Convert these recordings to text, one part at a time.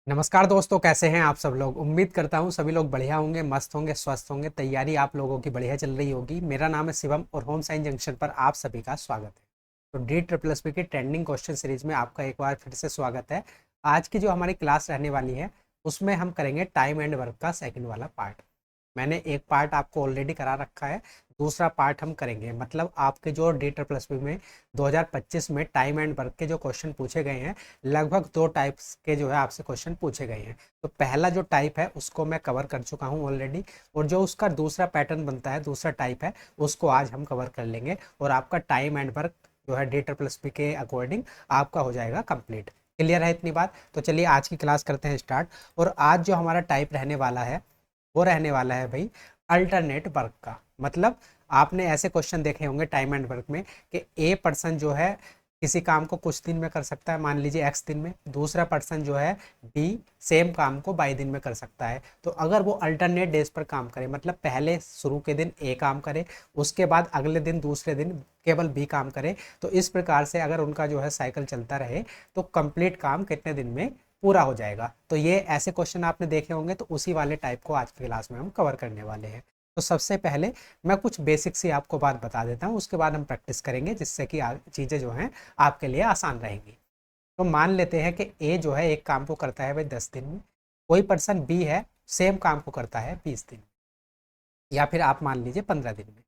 नमस्कार दोस्तों, कैसे हैं आप सब लोग। उम्मीद करता हूँ सभी लोग बढ़िया होंगे, मस्त होंगे, स्वस्थ होंगे। तैयारी आप लोगों की बढ़िया चल रही होगी। मेरा नाम है शिवम और होम साइंस जंक्शन पर आप सभी का स्वागत है। तो डी ट्रिपल एस पी की ट्रेंडिंग क्वेश्चन सीरीज में आपका एक बार फिर से स्वागत है। आज की जो हमारी क्लास रहने वाली है उसमें हम करेंगे टाइम एंड वर्क का सेकंड वाला पार्ट। मैंने एक पार्ट आपको ऑलरेडी करा रखा है, दूसरा पार्ट हम करेंगे। मतलब आपके जो डी ट्रिपल एस पी में 2025 में टाइम एंड वर्क के जो क्वेश्चन पूछे गए हैं, लगभग दो टाइप्स के जो है आपसे क्वेश्चन पूछे गए हैं। तो पहला जो टाइप है उसको मैं कवर कर चुका हूँ ऑलरेडी, और जो उसका दूसरा पैटर्न बनता है, दूसरा टाइप है, उसको आज हम कवर कर लेंगे। और आपका टाइम एंड वर्क जो है डी ट्रिपल एस पी के अकॉर्डिंग आपका हो जाएगा कंप्लीट। क्लियर है इतनी बात? तो चलिए आज की क्लास करते हैं स्टार्ट। और आज जो हमारा टाइप रहने वाला है वो रहने वाला है भाई अल्टरनेट वर्क का। मतलब आपने ऐसे क्वेश्चन देखे होंगे टाइम एंड वर्क में कि ए पर्सन जो है किसी काम को कुछ दिन में कर सकता है, मान लीजिए एक्स दिन में, दूसरा पर्सन जो है बी सेम काम को बाई दिन में कर सकता है। तो अगर वो अल्टरनेट डेज पर काम करे, मतलब पहले शुरू के दिन ए काम करे, उसके बाद अगले दिन दूसरे दिन केवल बी काम करे, तो इस प्रकार से अगर उनका जो है साइकिल चलता रहे तो कंप्लीट काम कितने दिन में पूरा हो जाएगा। तो ये ऐसे क्वेश्चन आपने देखे होंगे, तो उसी वाले टाइप को आज की क्लास में हम कवर करने वाले हैं। तो सबसे पहले मैं कुछ बेसिक सी आपको बात बता देता हूँ, उसके बाद हम प्रैक्टिस करेंगे, जिससे कि चीज़ें जो हैं आपके लिए आसान रहेंगी। तो मान लेते हैं कि ए जो है एक काम को करता है भाई 10 दिन में, कोई पर्सन बी है सेम काम को करता है 20 दिन में, या फिर आप मान लीजिए 15 दिन में।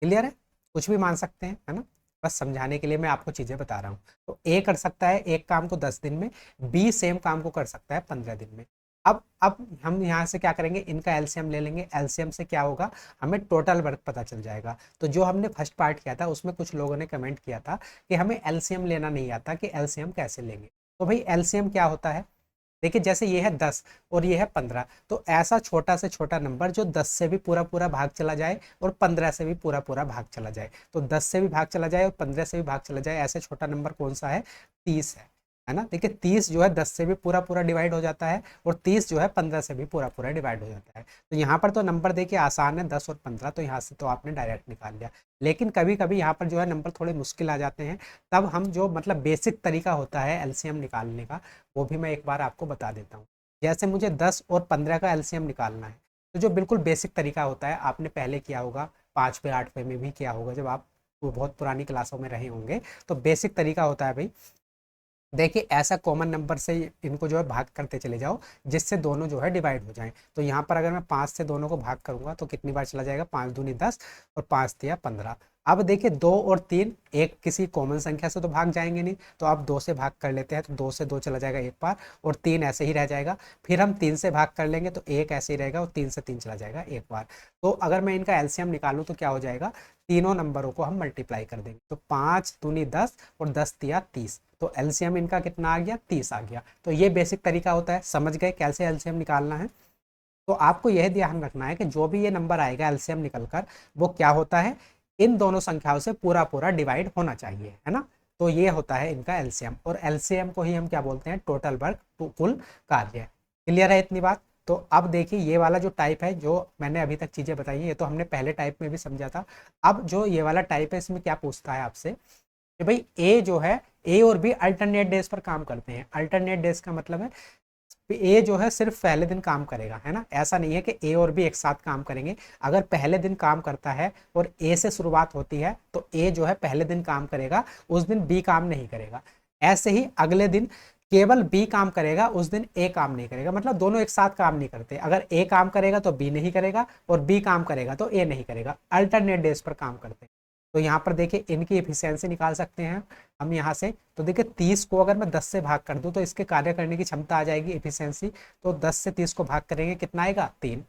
क्लियर है? कुछ भी मान सकते हैं, है ना। बस समझाने के लिए मैं आपको चीज़ें बता रहा हूँ। तो ए कर सकता है एक काम को 10 दिन में, बी सेम काम को कर सकता है 15 दिन में। अब हम यहाँ से क्या करेंगे, इनका एलसीएम ले लेंगे। एलसीएम से क्या होगा, हमें टोटल वर्क पता चल जाएगा। तो जो हमने फर्स्ट पार्ट किया था उसमें कुछ लोगों ने कमेंट किया था कि हमें एलसीएम लेना नहीं आता, कि एलसीएम कैसे लेंगे। तो भाई एलसीएम क्या होता है, देखिए जैसे ये है 10 और ये है 15, तो ऐसा छोटा से छोटा नंबर जो 10 से भी पूरा पूरा भाग चला जाए और 15 से भी पूरा पूरा भाग चला जाए। तो 10 से भी भाग चला जाए और 15 से भी भाग चला जाए, ऐसे छोटा नंबर कौन सा है? 30 है ना। देखिए 30 जो है 10 से भी पूरा पूरा डिवाइड हो जाता है, और 30 जो है 15 से भी पूरा पूरा डिवाइड हो जाता है। तो यहाँ पर तो नंबर देखिए आसान है, 10 और 15, तो यहाँ से तो आपने डायरेक्ट निकाल लिया। लेकिन कभी कभी यहाँ पर जो है नंबर थोड़े मुश्किल आ जाते हैं, तब हम जो मतलब बेसिक तरीका होता है एलसीएम निकालने का, वो भी मैं एक बार आपको बता देता हूँ। जैसे मुझे 10 और 15 का एलसीएम निकालना है, तो जो बिल्कुल बेसिक तरीका होता है, आपने पहले किया होगा, 5वें 8वें में भी किया होगा, जब आप वो बहुत पुरानी क्लासों में रहे होंगे। तो बेसिक तरीका होता है भाई, देखिए ऐसा कॉमन नंबर से इनको जो है भाग करते चले जाओ जिससे दोनों जो है डिवाइड हो जाएं। तो यहाँ पर अगर मैं 5 से दोनों को भाग करूंगा तो कितनी बार चला जाएगा, 5 दूनी 10 और 5 तिया 15। अब देखिए 2 और 3 एक किसी कॉमन संख्या से तो भाग जाएंगे नहीं, तो आप 2 से भाग कर लेते हैं, तो 2 से 2 चला जाएगा एक बार, और 3 ऐसे ही रह जाएगा। फिर हम 3 से भाग कर लेंगे तो एक ऐसे ही रहेगा, और 3 से 3 चला जाएगा एक बार। तो अगर मैं इनका एलसीएम निकालूं तो क्या हो जाएगा, तीनों नंबरों को हम मल्टीप्लाई कर देंगे, तो 5 दूनी 10 और 10 तिया 30, तो एलसीएम इनका कितना आ गया, 30 आ गया। तो ये बेसिक तरीका होता है, समझ गए कैसे एलसीएम निकालना है। तो आपको यह ध्यान रखना है कि जो भी ये नंबर आएगा एलसीएम निकल कर, वो क्या होता है, इन दोनों संख्याओं से पूरा पूरा डिवाइड होना चाहिए, है ना। तो ये होता है इनका एलसीएम, और एलसीएम को ही हम क्या बोलते हैं, टोटल वर्क, कुल कार्य। क्लियर है इतनी बात? तो अब देखिए ये वाला जो टाइप है, जो मैंने अभी तक चीजें बताई हैं, ये तो हमने पहले टाइप में भी समझा था। अब जो ये वाला टाइप है, इसमें क्या पूछता है आपसे कि भाई ए जो है, ए और बी अल्टरनेट डेज पर काम करते हैं। अल्टरनेट डेज का मतलब है ए जो है सिर्फ पहले दिन काम करेगा, है ना। ऐसा नहीं है कि ए और बी एक साथ काम करेंगे। अगर पहले दिन काम करता है और ए से शुरुआत होती है, तो ए जो है पहले दिन काम करेगा, उस दिन बी काम नहीं करेगा। ऐसे ही अगले दिन केवल बी काम करेगा, उस दिन ए काम नहीं करेगा। मतलब दोनों एक साथ काम नहीं करते, अगर ए काम करेगा तो बी नहीं करेगा, और बी काम करेगा तो ए नहीं करेगा। अल्टरनेट डेज पर काम करते हैं। तो यहाँ पर देखिए इनकी एफिशिएंसी निकाल सकते हैं हम यहाँ से। तो देखिए 30 को अगर मैं 10 से भाग कर दूं तो इसके कार्य करने की क्षमता आ जाएगी, एफिशिएंसी। तो 10 से 30 को भाग करेंगे कितना आएगा, 3।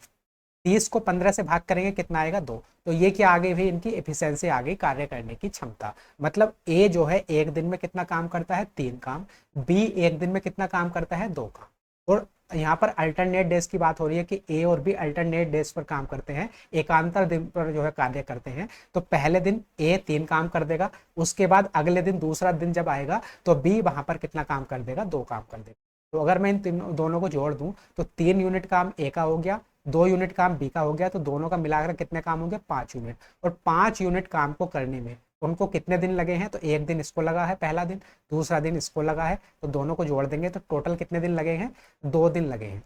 30 को 15 से भाग करेंगे कितना आएगा, 2। तो ये क्या आ गई भाई, इनकी एफिशिएंसी आ गई, कार्य करने की क्षमता। मतलब ए जो है एक दिन में कितना काम करता है, 3 काम। बी एक दिन में कितना काम करता है, 2 काम। और यहाँ पर अल्टरनेट डेज की बात हो रही है कि ए और बी अल्टरनेट डेज पर काम करते हैं, एकांतर दिन पर जो है कार्य करते हैं। तो पहले दिन ए 3 काम कर देगा, उसके बाद अगले दिन दूसरा दिन जब आएगा तो बी वहां पर कितना काम कर देगा, 2 काम कर देगा। तो अगर मैं इन तीनों दोनों को जोड़ दूं तो 3 यूनिट काम ए का हो गया, 2 यूनिट काम बी का हो गया, तो दोनों का मिलाकर कितने काम हो गए, 5 यूनिट। और 5 यूनिट काम को करने में उनको कितने दिन लगे हैं, तो एक दिन इसको लगा है पहला दिन, दूसरा दिन इसको लगा है, तो दोनों को जोड़ देंगे तो टोटल कितने दिन लगे हैं, 2 दिन लगे हैं,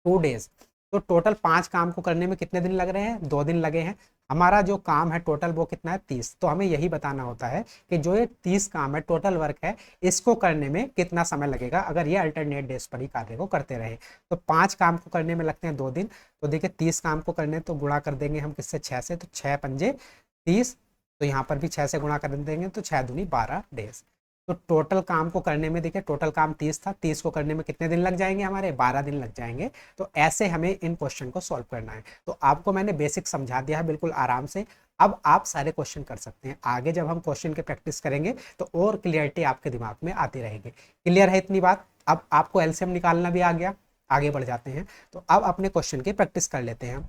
2 डेज। तो टोटल 5 काम को करने में कितने दिन लग रहे हैं, 2 दिन लगे हैं। हमारा जो काम है टोटल वो कितना है, 30। तो हमें यही बताना होता है कि जो ये 30 काम है, टोटल वर्क है, इसको करने में कितना समय लगेगा अगर ये अल्टरनेट डेज पर ही कार्य को करते रहे। तो 5 काम को करने में लगते हैं 2 दिन। तो देखिए 30 काम को करने तो गुणा कर देंगे हम किससे, 6 से, तो 6 पंजे 30। तो यहाँ पर भी 6 से गुणा कर देंगे तो 6 दूनी 12 डेज। तो टोटल काम को करने में देखिए टोटल काम 30 था, 30 को करने में कितने दिन लग जाएंगे, हमारे 12 दिन लग जाएंगे। तो ऐसे हमें इन क्वेश्चन को सॉल्व करना है। तो आपको मैंने बेसिक समझा दिया है बिल्कुल आराम से। अब आप सारे क्वेश्चन कर सकते हैं। आगे जब हम क्वेश्चन की प्रैक्टिस करेंगे तो और क्लियरिटी आपके दिमाग में आती रहेगी। क्लियर है इतनी बात? अब आपको एलसीएम निकालना भी आ गया। आगे बढ़ जाते हैं। तो अब अपने क्वेश्चन की प्रैक्टिस कर लेते हैं।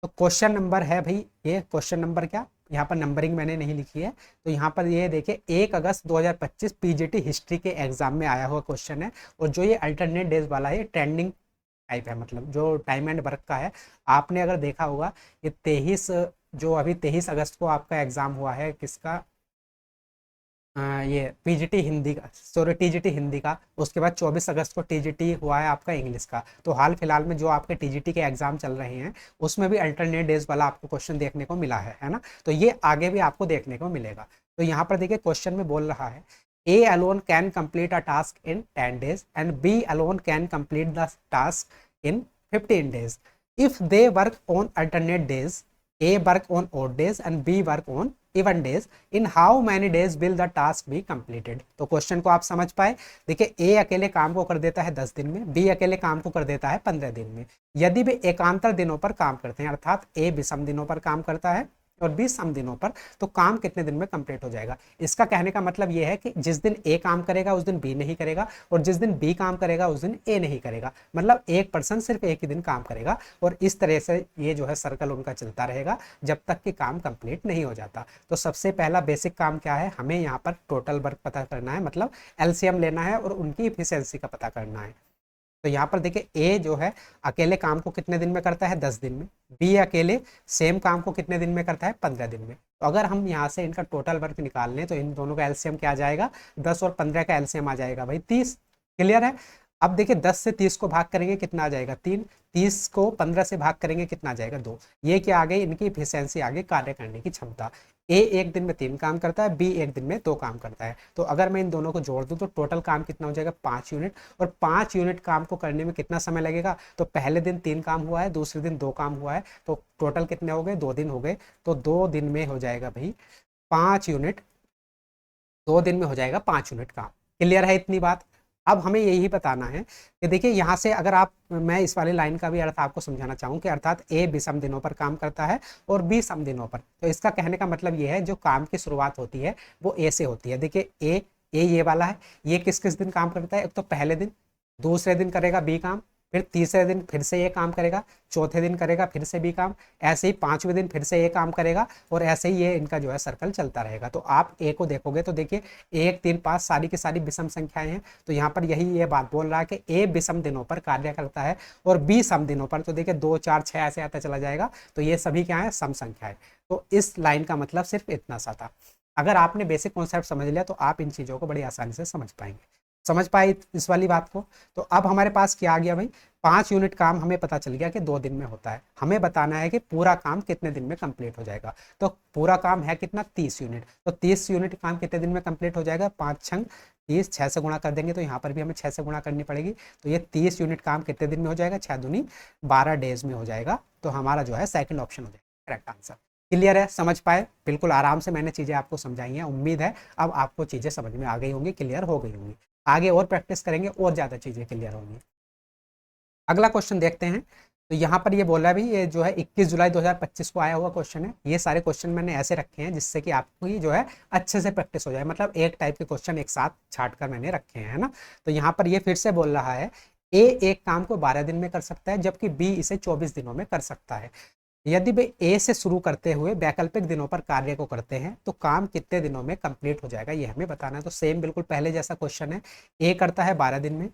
तो क्वेश्चन नंबर है भाई, ये क्वेश्चन नंबर क्या, यहाँ पर नंबरिंग मैंने नहीं लिखी है। तो यहाँ पर ये देखिए 1 अगस्त 2025 पीजीटी हिस्ट्री के एग्जाम में आया हुआ क्वेश्चन है। और जो ये अल्टरनेट डेज वाला है ट्रेंडिंग टाइप है, मतलब जो टाइम एंड वर्क का है। आपने अगर देखा होगा ये 23 जो अभी 23 अगस्त को आपका एग्जाम हुआ है, किसका, ये पीजीटी हिंदी का, सॉरी टीजीटी हिंदी का। उसके बाद 24 अगस्त को टीजीटी हुआ है आपका इंग्लिश का। तो हाल फिलहाल में जो आपके टीजीटी के एग्जाम चल रहे हैं उसमें भी अल्टरनेट डेज वाला आपको क्वेश्चन देखने को मिला है ना। तो ये आगे भी आपको देखने को मिलेगा। तो यहाँ पर देखिए क्वेश्चन में बोल रहा है a alone can complete a task in 10 days and b alone can complete the task in 15 days if they work on alternate days, a work on odd days and b work on even days, in how many days will the task be completed. तो question को आप समझ पाए। देखिए ए अकेले काम को कर देता है 10 दिन में, बी अकेले काम को कर देता है 15 दिन में। यदि वे एकांतर दिनों पर काम करते हैं, अर्थात ए विषम दिनों पर काम करता है और बी सम दिनों पर, तो काम कितने दिन में कंप्लीट हो जाएगा। इसका कहने का मतलब यह है कि जिस दिन ए काम करेगा उस दिन बी नहीं करेगा, और जिस दिन बी काम करेगा उस दिन ए नहीं करेगा। मतलब एक पर्सन सिर्फ एक ही दिन काम करेगा, और इस तरह से ये जो है सर्कल उनका चलता रहेगा जब तक कि काम कंप्लीट नहीं हो जाता। तो सबसे पहला बेसिक काम क्या है, हमें यहाँ पर टोटल वर्क पता करना है, मतलब एलसीएम लेना है और उनकी इफिशियंसी का पता करना है। तो यहाँ पर देखिए ए जो है अकेले काम को कितने दिन में करता है, 10 दिन में। बी अकेले सेम काम को कितने दिन में करता है, 15 दिन में। तो अगर हम यहाँ से इनका टोटल वर्क निकाल लें तो इन दोनों का एलसीएम क्या आ जाएगा, 10 और 15 का एलसीएम आ जाएगा भाई 30। क्लियर है? अब देखिए 10 से 30 को भाग करेंगे कितना आ जाएगा, 3। 30 को 15 से भाग करेंगे कितना आ जाएगा, 2। ये क्या आ गई, इनकी इफिशियंसी आ गई, कार्य करने की क्षमता। ए एक दिन में 3 काम करता है, बी एक दिन में 2 काम करता है। तो अगर मैं इन दोनों को जोड़ दूं तो टोटल काम कितना हो जाएगा, 5 यूनिट। और 5 यूनिट काम को करने में कितना समय लगेगा, तो पहले दिन 3 काम हुआ है, दूसरे दिन 2 काम हुआ है, तो टोटल कितने हो गए, 2 दिन हो गए। तो 2 दिन में हो जाएगा भाई 5 यूनिट, 2 दिन में हो जाएगा 5 यूनिट काम। क्लियर है इतनी बात? अब हमें यही बताना है कि देखिए यहाँ से अगर आप, मैं इस वाली लाइन का भी अर्थ आपको समझाना चाहूँ कि अर्थात ए विषम दिनों पर काम करता है और बी सम दिनों पर। तो इसका कहने का मतलब ये है जो काम की शुरुआत होती है वो ए से होती है। देखिए ए ये वाला है, ये किस किस दिन काम करता है, एक तो पहले दिन, दूसरे दिन करेगा बी काम, फिर तीसरे दिन फिर से ये काम करेगा, चौथे दिन करेगा फिर से बी काम, ऐसे ही 5वें दिन फिर से ये काम करेगा, और ऐसे ही ये इनका जो है सर्कल चलता रहेगा। तो आप ए को देखोगे तो देखिए 1 3 5 सारी की सारी विषम संख्याएं हैं। तो यहाँ पर यही ये बात बोल रहा है कि ए विषम दिनों पर कार्य करता है और बी सम दिनों पर। तो देखिए 2 4 6 ऐसे आता चला जाएगा। तो ये सभी क्या है, सम संख्याएं। तो इस लाइन का मतलब सिर्फ इतना सा था। अगर आपने बेसिक कॉन्सेप्ट समझ लिया तो आप इन चीज़ों को बड़ी आसानी से समझ पाएंगे। समझ पाए इस वाली बात को? तो अब हमारे पास क्या आ गया भाई, 5 यूनिट काम हमें पता चल गया कि 2 दिन में होता है। हमें बताना है कि पूरा काम कितने दिन में कंप्लीट हो जाएगा। तो पूरा काम है कितना, 30 यूनिट। तो 30 यूनिट काम कितने दिन में कंप्लीट हो जाएगा, 5 छंग 30, 6 से गुणा कर देंगे तो यहाँ पर भी हमें 6 से गुणा करनी पड़ेगी। तो ये 30 यूनिट काम कितने दिन में हो जाएगा, 6 दूनी 12 डेज में हो जाएगा। तो हमारा जो है सेकंड ऑप्शन हो जाएगा करेक्ट आंसर। क्लियर है? समझ पाए? बिल्कुल आराम से मैंने चीज़ें आपको समझाई हैं। उम्मीद है अब आपको चीज़ें समझ में आ गई होंगी, क्लियर हो गई होंगी। आगे और प्रैक्टिस करेंगे और ज़्यादा चीज़ें क्लियर होंगी। अगला क्वेश्चन देखते हैं। तो यहाँ पर ये बोला भी, ये जो है 21 जुलाई 2025 को आया हुआ क्वेश्चन है। ये सारे क्वेश्चन मैंने ऐसे रखे हैं जिससे कि आपको ये जो है अच्छे से प्रैक्टिस हो जाए, मतलब एक टाइप के क्वेश्चन एक साथ छाट कर मैंने रखे हैं, है ना। तो यहाँ पर ये फिर से बोल रहा है ए एक काम को 12 दिन में कर सकता है जबकि बी इसे 24 दिनों में कर सकता है। यदि वे ए से शुरू करते हुए वैकल्पिक दिनों पर कार्य को करते हैं तो काम कितने दिनों में कंप्लीट हो जाएगा, ये हमें बताना है। तो सेम बिल्कुल पहले जैसा क्वेश्चन है। ए करता है 12 दिन में,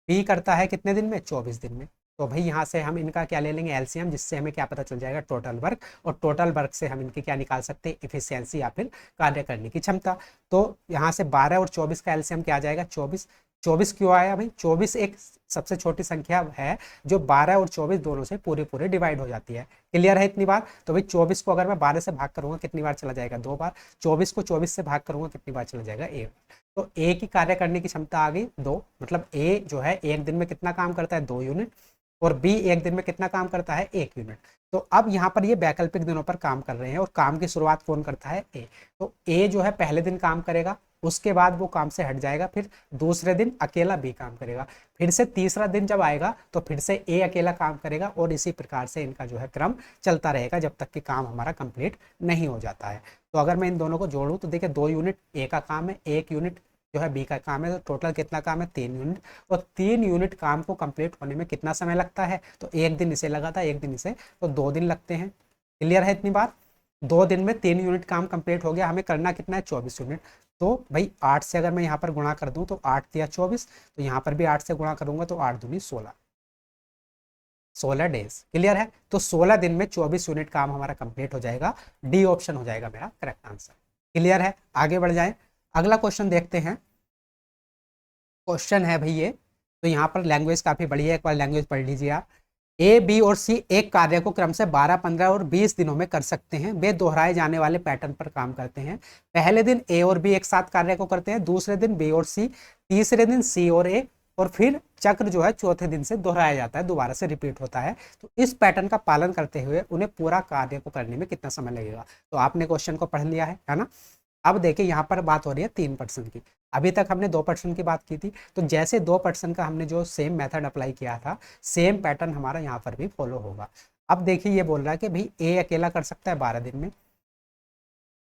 बी करता है कितने दिन में, 24 दिन में। तो भाई यहाँ से हम इनका क्या ले लेंगे, एलसीएम, जिससे हमें क्या पता चल जाएगा, टोटल वर्क, और टोटल वर्क से हम इनकी क्या निकाल सकते हैं, इफिशियंसी या फिर कार्य करने की क्षमता। तो यहाँ से 12 और 24 का एलसीएम क्या आ जाएगा, 24। 24 क्यों आया भाई, 24 एक सबसे छोटी संख्या है जो 12 और 24 दोनों से पूरे पूरे डिवाइड हो जाती है। क्लियर है इतनी बात। तो भाई 24 को अगर मैं 12 से भाग करूंगा कितनी बार चला जाएगा, 2 बार। 24 को 24 से भाग करूंगा कितनी बार चला जाएगा, 1। तो ए की कार्य करने की क्षमता आ गई 2, मतलब ए जो है एक दिन में कितना काम करता है, 2 यूनिट, और बी एक दिन में कितना काम करता है, 1 यूनिट। तो अब यहाँ पर ये वैकल्पिक दिनों पर काम कर रहे हैं और काम की शुरुआत कौन करता है, ए। तो ए जो है पहले दिन काम करेगा, उसके बाद वो काम से हट जाएगा, फिर दूसरे दिन अकेला बी काम करेगा, फिर से तीसरा दिन जब आएगा तो फिर से ए अकेला काम करेगा, और इसी प्रकार से इनका जो है क्रम चलता रहेगा जब तक कि काम हमारा कंप्लीट नहीं हो जाता है। तो अगर मैं इन दोनों को जोड़ूं तो देखिए 2 यूनिट ए का काम है, 1 यूनिट जो है बी का काम है, तो टोटल कितना काम है, 3 यूनिट। और 3 यूनिट काम को कंप्लीट होने में कितना समय लगता है, तो 1 दिन इसे लगा था, 1 दिन इसे, तो 2 दिन लगते हैं। क्लियर है इतनी बात। 2 दिन में 3 यूनिट काम कंप्लीट हो गया, हमें करना कितना है, 24 यूनिट। तो भाई 8 से अगर मैं यहाँ पर गुणा कर दूं तो 8 दिया 24, तो यहाँ पर भी 8 से गुणा करूंगा तो 8 दूनी 16, 16 डेज। क्लियर है। तो 16 दिन में 24 यूनिट काम हमारा कंप्लीट हो जाएगा, डी ऑप्शन हो जाएगा मेरा करेक्ट आंसर। क्लियर है। आगे बढ़ जाए, अगला क्वेश्चन देखते हैं। क्वेश्चन है भाई ये, तो यहाँ पर लैंग्वेज काफी बढ़िया है, एक बार लैंग्वेज पढ़ लीजिए आप। ए, बी और सी एक कार्य को क्रम से 12, 15 और 20 दिनों में कर सकते हैं। वे दोहराए जाने वाले पैटर्न पर काम करते हैं। पहले दिन ए और बी एक साथ कार्य को करते हैं, दूसरे दिन बी और सी, तीसरे दिन सी और ए, और फिर चक्र जो है चौथे दिन से दोहराया जाता है, दोबारा से रिपीट होता है। तो इस पैटर्न का पालन करते हुए उन्हें पूरा कार्य को करने में कितना समय लगेगा। तो आपने क्वेश्चन को पढ़ लिया है ना। अब देखिए यहाँ पर बात हो रही है 3% की, अभी तक हमने 2% की बात की थी। तो जैसे 2% का हमने जो सेम मेथड अप्लाई किया था, सेम पैटर्न हमारा यहाँ पर भी फॉलो होगा। अब देखिए ये बोल रहा है कि भाई ए अकेला कर सकता है 12 दिन में,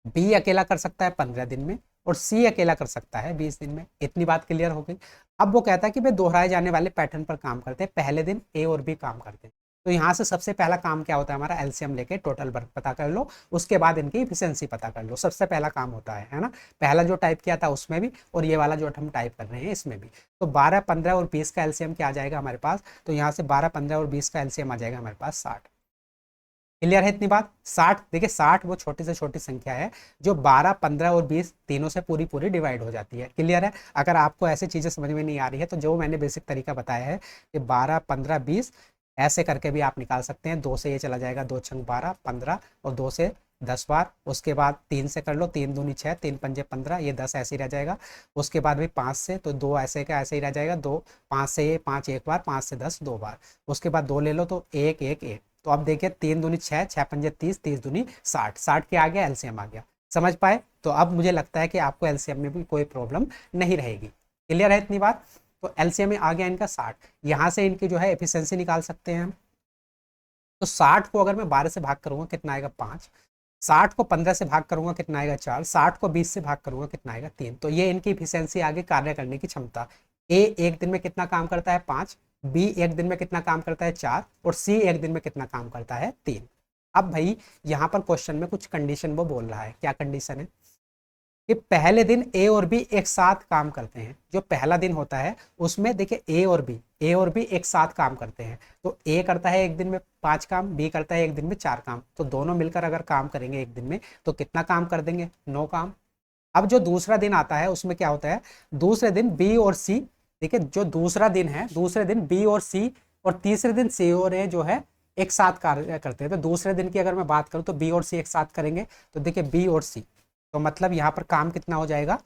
बी अकेला कर सकता है 15 दिन में, और सी अकेला कर सकता है 20 दिन में। इतनी बात क्लियर हो गई। अब वो कहता है कि वे दोहराए जाने वाले पैटर्न पर काम करते हैं, पहले दिन ए और बी काम करते हैं। तो यहाँ से सबसे पहला काम क्या होता है हमारा, एलसीएम लेके टोटल वर्क पता कर लो, उसके बाद इनकी इफिशियंसी पता कर लो। सबसे पहला काम होता है ना। पहला जो टाइप किया था उसमें भी, और ये वाला जो हम टाइप कर रहे हैं इसमें भी। तो 12, 15 और 20 का एलसीएम क्या आ जाएगा हमारे पास, तो यहाँ से 12, 15 और 20 का एलसीएम आ जाएगा हमारे पास 60। क्लियर है इतनी बात। 60, देखिए 60 वो छोटी से छोटी संख्या है जो 12, 15 और 20 तीनों से पूरी पूरी डिवाइड हो जाती है। क्लियर है। अगर आपको ऐसी चीजें समझ में नहीं आ रही है तो जो मैंने बेसिक तरीका बताया है कि 12, 15, 20 ऐसे करके भी आप निकाल सकते हैं। 2 से ये चला जाएगा, 2 छंग 12, 15, और 2 से 10 बार। उसके बाद 3 से कर लो, 3 दूनी 6, 3 पंजे 15, ये 10 ऐसे ही रह जाएगा। उसके बाद भी 5 से, तो 2 ऐसे का ऐसे ही रह जाएगा, 2, 5 से ये 5 एक बार, 5 से 10 2 बार। उसके बाद 2 ले लो तो 1, 1, 1। तो अब देखिए 3 दूनी 6, 6 पंजे 30, 30 दूनी 60, 60 के आ गया एलसीएम आ गया। समझ पाए। तो अब मुझे लगता है कि आपको एलसीएम में भी कोई प्रॉब्लम नहीं रहेगी। क्लियर है इतनी बात। तो एलसीएम में आ गया इनका 60। यहाँ से इनकी जो है एफिशिएंसी निकाल सकते हैं हम। तो 60 को अगर मैं 12 से भाग करूंगा कितना आएगा, 5। 60 को 15 से भाग करूंगा कितना आएगा, 4। 60 को 20 से भाग करूंगा कितना आएगा, 3। तो ये इनकी इफिशियंसी आगे, कार्य करने की क्षमता। ए एक दिन में कितना काम करता है, 5। बी एक दिन में कितना काम करता है, 4। और सी एक दिन में कितना काम करता है, 3। अब भाई यहाँ पर क्वेश्चन में कुछ कंडीशन वो बोल रहा है। क्या कंडीशन है कि पहले दिन ए और बी एक साथ काम करते हैं। जो पहला दिन होता है उसमें देखिए ए और बी एक साथ काम करते हैं। तो ए करता है एक दिन में 5 काम, बी करता है एक दिन में 4 काम। तो दोनों मिलकर अगर काम करेंगे एक दिन में तो कितना काम कर देंगे, 9 काम। अब जो दूसरा दिन आता है उसमें क्या होता है, दूसरे दिन बी और सी, देखिए जो दूसरा दिन है, दूसरे दिन बी और सी और तीसरे दिन सी और ए जो है एक साथ कार्य करते हैं। तो दूसरे दिन की अगर मैं बात करूं तो बी और सी एक साथ करेंगे। तो देखिए बी और सी, तो मतलब यहाँ पर काम कितना हो जाएगा,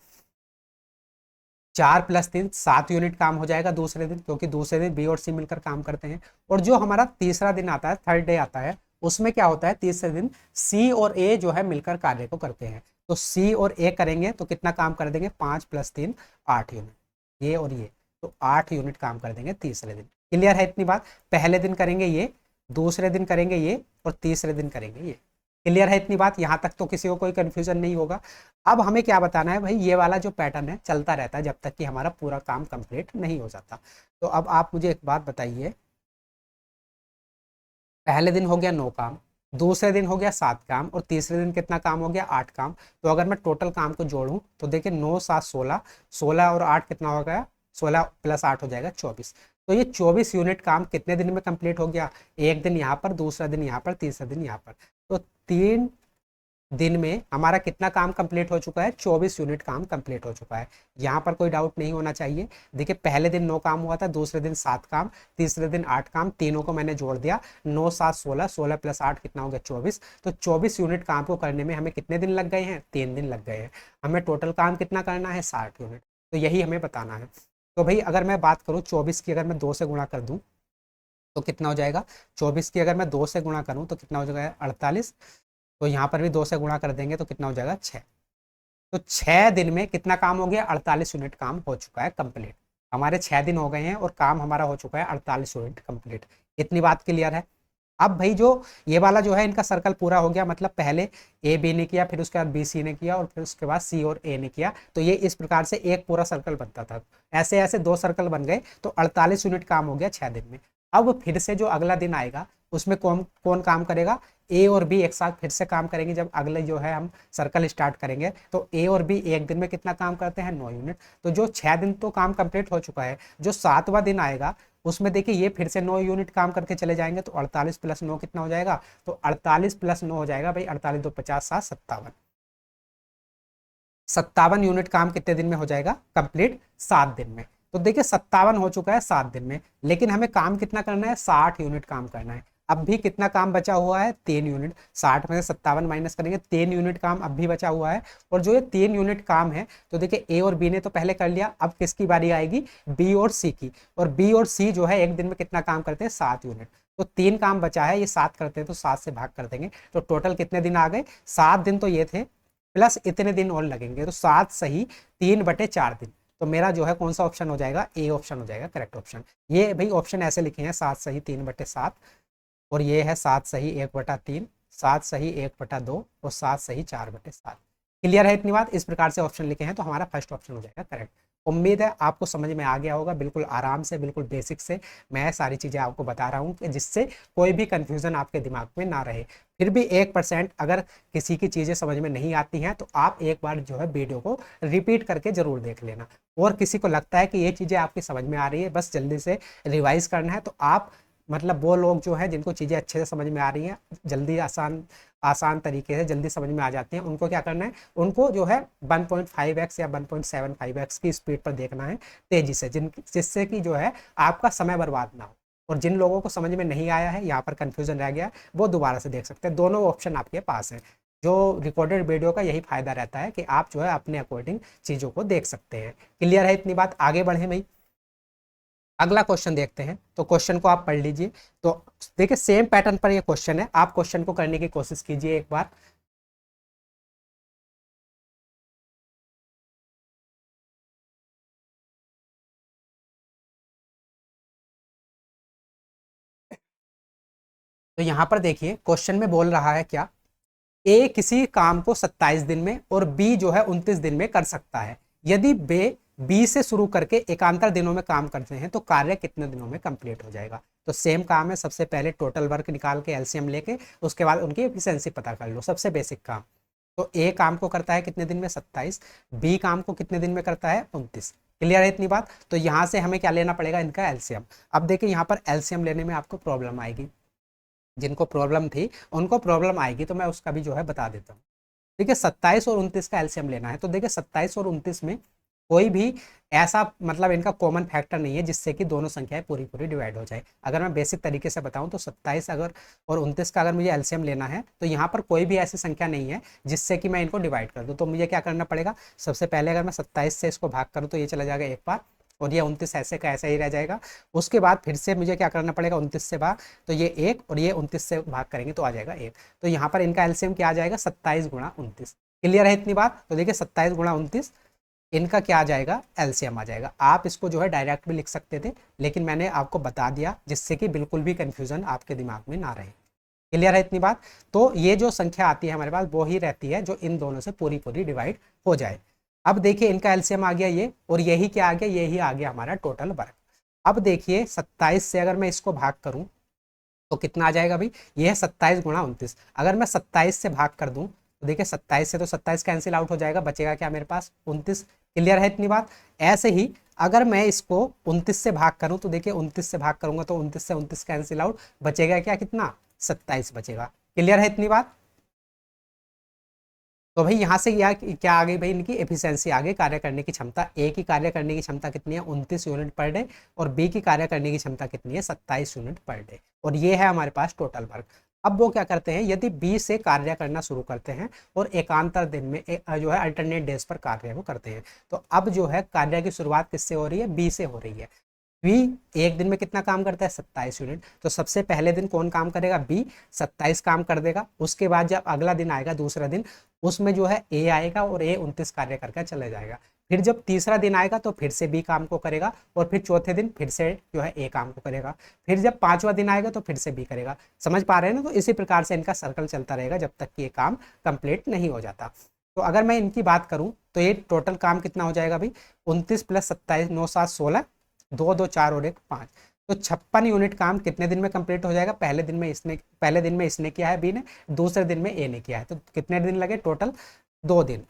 4 + 3 7 यूनिट काम हो जाएगा दूसरे दिन, क्योंकि दूसरे दिन बी और सी मिलकर काम करते हैं। और जो हमारा तीसरा दिन आता है, थर्ड डे आता है, उसमें क्या होता है, तीसरे दिन सी और ए जो है मिलकर कार्य को करते हैं। तो सी और ए करेंगे तो कितना काम कर देंगे, 5 + 3 8 यूनिट, ये और ये, तो 8 यूनिट काम कर देंगे तीसरे दिन। क्लियर है इतनी बात। पहले दिन करेंगे ये, दूसरे दिन करेंगे ये, और तीसरे दिन करेंगे ये। क्लियर है इतनी बात। यहां तक तो किसी को कोई कंफ्यूजन नहीं होगा। अब हमें क्या बताना है भाई, ये वाला जो पैटर्न है चलता रहता है जब तक कि हमारा पूरा काम कंप्लीट नहीं हो जाता। तो अब आप मुझे एक बात बताइए, पहले दिन हो गया 9 काम, दूसरे दिन हो गया 7 काम, और तीसरे दिन कितना काम हो गया, 8 काम। तो अगर मैं टोटल काम को जोड़ूं तो देखिए 9, 7, 16, 16 और 8 कितना हो गया, 16 प्लस 8 हो जाएगा 24। तो ये 24 यूनिट काम कितने दिन में कंप्लीट हो गया, एक दिन यहाँ पर, दूसरा दिन यहाँ पर, तीसरा दिन यहाँ पर। तो 3 दिन में हमारा कितना काम कंप्लीट हो चुका है, 24 यूनिट काम कंप्लीट हो चुका है। यहाँ पर कोई डाउट नहीं होना चाहिए। देखिए पहले दिन 9 काम हुआ था, दूसरे दिन 7 काम, तीसरे दिन 8 काम, तीनों को मैंने जोड़ दिया, 9 7 16, 16 प्लस 8 कितना हो गया 24। तो 24 यूनिट काम को करने में हमें कितने दिन लग गए हैं, 3 दिन लग गए हैं। हमें टोटल काम कितना करना है, 60 यूनिट। तो यही हमें बताना है। तो भाई अगर मैं बात करूँ 24 की, अगर मैं 2 से गुणा कर दूँ तो कितना हो जाएगा, 24 की अगर मैं 2 से गुणा करूँ तो कितना हो जाएगा 48। तो यहाँ पर भी 2 से गुणा कर देंगे तो कितना हो जाएगा 6। तो 6 दिन में कितना काम हो गया, 48 यूनिट काम हो चुका है कंप्लीट। हमारे 6 दिन हो गए हैं और काम हमारा हो चुका है 48 यूनिट कंप्लीट। इतनी बात क्लियर है। अब भाई जो ये वाला जो है इनका सर्कल पूरा हो गया, मतलब पहले ए बी ने किया, फिर उसके बाद बी सी ने किया, और फिर उसके बाद सी और ए ने किया। तो ये इस प्रकार से एक पूरा सर्कल बनता था। ऐसे ऐसे 2 सर्कल बन गए, तो 48 यूनिट काम हो गया 6 दिन में। अब फिर से जो अगला दिन आएगा उसमें कौन कौन काम करेगा, ए और बी एक साथ फिर से काम करेंगे। जब अगले जो है हम सर्कल स्टार्ट करेंगे तो ए और बी एक दिन में कितना काम करते हैं, 9 यूनिट। तो जो 6 दिन तो काम कंप्लीट हो चुका है, जो 7वां दिन आएगा उसमें देखिए ये फिर से 9 यूनिट काम करके चले जाएंगे। तो 48 प्लस 9 कितना हो जाएगा, तो 48 प्लस 9 हो जाएगा भाई 48 2 50 7 57। 57 यूनिट काम कितने दिन में हो जाएगा कंप्लीट, 7 दिन में। तो देखिए 57 हो चुका है 7 दिन में, लेकिन हमें काम कितना करना है, 60 यूनिट काम करना है। अब भी कितना काम बचा हुआ है, 3 यूनिट। 60 में से 57 माइनस करेंगे, 3 यूनिट काम अब भी बचा हुआ है। और जो ये 3 यूनिट काम है, तो देखिए ए और बी ने तो पहले कर लिया, अब किसकी बारी आएगी, बी और सी की। और बी और सी जो है एक दिन में कितना काम करते हैं, 7 यूनिट। तो 3 काम बचा है, ये 7 करते हैं तो 7 से भाग कर देंगे। तो टोटल कितने दिन आ गए, 7 दिन तो ये थे, प्लस इतने दिन और लगेंगे। तो 7 सही 3/4 दिन। तो मेरा जो है कौन सा ऑप्शन हो जाएगा, ए ऑप्शन हो जाएगा करेक्ट ऑप्शन। ये भाई ऑप्शन ऐसे लिखे हैं, 7 सही 3/7, और ये है 7 सही 1/3, 7 सही 1/2 और 7 सही 4/7। क्लियर है इतनी बात। इस प्रकार से ऑप्शन लिखे हैं तो हमारा फर्स्ट ऑप्शन हो जाएगा करेक्ट। उम्मीद है आपको समझ में आ गया होगा, बिल्कुल आराम से, बिल्कुल बेसिक से मैं सारी चीज़ें आपको बता रहा हूँ कि जिससे कोई भी कंफ्यूजन आपके दिमाग में ना रहे। फिर भी 1% अगर किसी की चीज़ें समझ में नहीं आती हैं तो आप एक बार जो है वीडियो को रिपीट करके ज़रूर देख लेना। और किसी को लगता है कि ये चीज़ें आपकी समझ में आ रही है, बस जल्दी से रिवाइज करना है, तो आप मतलब वो लोग जो है जिनको चीज़ें अच्छे से समझ में आ रही हैं, जल्दी आसान आसान तरीके से जल्दी समझ में आ जाती हैं, उनको क्या करना है, उनको जो है 1.5x या 1.75x की स्पीड पर देखना है तेजी से, जिससे कि जो है आपका समय बर्बाद ना हो। और जिन लोगों को समझ में नहीं आया है, यहाँ पर कंफ्यूजन रह गया, वो दोबारा से देख सकते हैं। दोनों ऑप्शन आपके पास हैं। जो रिकॉर्डेड वीडियो का यही फायदा रहता है कि आप जो है अपने अकॉर्डिंग चीज़ों को देख सकते हैं। क्लियर है इतनी बात, आगे बढ़े भाई। अगला क्वेश्चन देखते हैं। तो क्वेश्चन को आप पढ़ लीजिए। तो देखिए सेम पैटर्न पर ये क्वेश्चन है, आप क्वेश्चन को करने की कोशिश कीजिए एक बार। तो यहां पर देखिए क्वेश्चन में बोल रहा है क्या, ए किसी काम को 27 दिन में और बी जो है 29 दिन में कर सकता है। यदि बे बी से शुरू करके एकांतर दिनों में काम करते हैं तो कार्य कितने दिनों में कंप्लीट हो जाएगा। तो सेम काम है, सबसे पहले टोटल वर्क निकाल के एलसीएम लेके उसके बाद उनकी एफिशिएंसी पता कर लो, सबसे बेसिक काम। तो ए काम को करता है कितने दिन में, 27। बी काम को कितने दिन में करता है, 29। क्लियर है इतनी बात। तो यहाँ से हमें क्या लेना पड़ेगा, इनका एलसीएम। अब देखिए यहाँ पर एलसीएम लेने में आपको प्रॉब्लम आएगी, जिनको प्रॉब्लम थी उनको प्रॉब्लम आएगी, तो मैं उसका भी जो है बता देता हूँ। देखिए 27 और 29 का एलसीएम लेना है। तो देखिए 27 और 29 में कोई भी ऐसा मतलब इनका कॉमन फैक्टर नहीं है जिससे कि दोनों संख्याएं पूरी पूरी डिवाइड हो जाए। अगर मैं बेसिक तरीके से बताऊं तो 27 अगर और 29 का अगर मुझे एलसीएम लेना है तो यहाँ पर कोई भी ऐसी संख्या नहीं है जिससे कि मैं इनको डिवाइड कर दूं। तो मुझे क्या करना पड़ेगा, सबसे पहले अगर मैं 27 से इसको भाग करूँ तो ये चला जाएगा एक बार, और ये 29 ऐसे का ऐसा ही रह जाएगा। उसके बाद फिर से मुझे क्या करना पड़ेगा, 29 से भाग, तो ये 1 और ये 29 से भाग करेंगे तो आ जाएगा 1। तो यहाँ पर इनका एलसीएम क्या आ जाएगा, 27 गुणा 29। क्लियर है इतनी बात। तो देखिए 27 गुणा 29 इनका क्या आ जाएगा, एलसीएम आ जाएगा। आप इसको जो है डायरेक्ट भी लिख सकते थे, लेकिन मैंने आपको बता दिया जिससे कि बिल्कुल भी कंफ्यूजन आपके दिमाग में ना रहे। क्लियर है इतनी बात। तो ये जो संख्या आती है हमारे पास वो ही रहती है जो इन दोनों से पूरी पूरी डिवाइड हो जाए। अब देखिए इनका एलसीएम आ गया ये, और यही क्या आ गया, यही आ गया हमारा टोटल वर्क। अब देखिए 27 से अगर मैं इसको भाग करूं तो कितना आ जाएगा भाई, ये है 27 गुणा 29। अगर मैं 27 से भाग कर दूं तो देखिए 27 से तो 27 कैंसिल आउट हो जाएगा, बचेगा क्या मेरे पास, 29। क्लियर है इतनी बात। ऐसे ही अगर मैं इसको 29 से भाग करूं तो देखिए 29 से भाग करूंगा तो 29 से 29 कैंसिल आउट, बचेगा क्या, कितना, 27 बचेगा। क्लियर है इतनी बात? तो भाई यहाँ से क्या क्या आ गई भाई, इनकी एफिशिएंसी आ गई, कार्य करने की क्षमता। ए की कार्य करने की क्षमता कितनी है, 29 यूनिट पर डे, और बी की कार्य करने की क्षमता कितनी है, 27 यूनिट पर डे, और ये है हमारे पास टोटल वर्क। अब वो क्या करते हैं, यदि बी से कार्य करना शुरू करते हैं और एकांतर दिन में जो है अल्टरनेट डेज पर कार्य वो करते हैं, तो अब जो है कार्य की शुरुआत किससे हो रही है, बी से हो रही है। बी एक दिन में कितना काम करता है, 27 यूनिट, तो सबसे पहले दिन कौन काम करेगा, बी 27 काम कर देगा। उसके बाद जब अगला दिन आएगा, दूसरा दिन, उसमें जो है ए आएगा और ए 29 कार्य करके चले जाएगा। फिर जब तीसरा दिन आएगा तो फिर से बी काम को करेगा, और फिर चौथे दिन फिर से जो है ए काम को करेगा। फिर जब पांचवा दिन आएगा तो फिर से बी करेगा। समझ पा रहे हैं ना? तो इसी प्रकार से इनका सर्कल चलता रहेगा जब तक कि ये काम कंप्लीट नहीं हो जाता। तो अगर मैं इनकी बात करूं तो ये टोटल काम कितना हो जाएगा भाई, 29 + 27, 9 7 16, 2 2 4 और 1 5, तो 56 यूनिट काम कितने दिन में कंप्लीट हो जाएगा, पहले दिन में इसने किया है बी ने, दूसरे दिन में ए ने किया है, तो कितने दिन लगे टोटल, 2 दिन।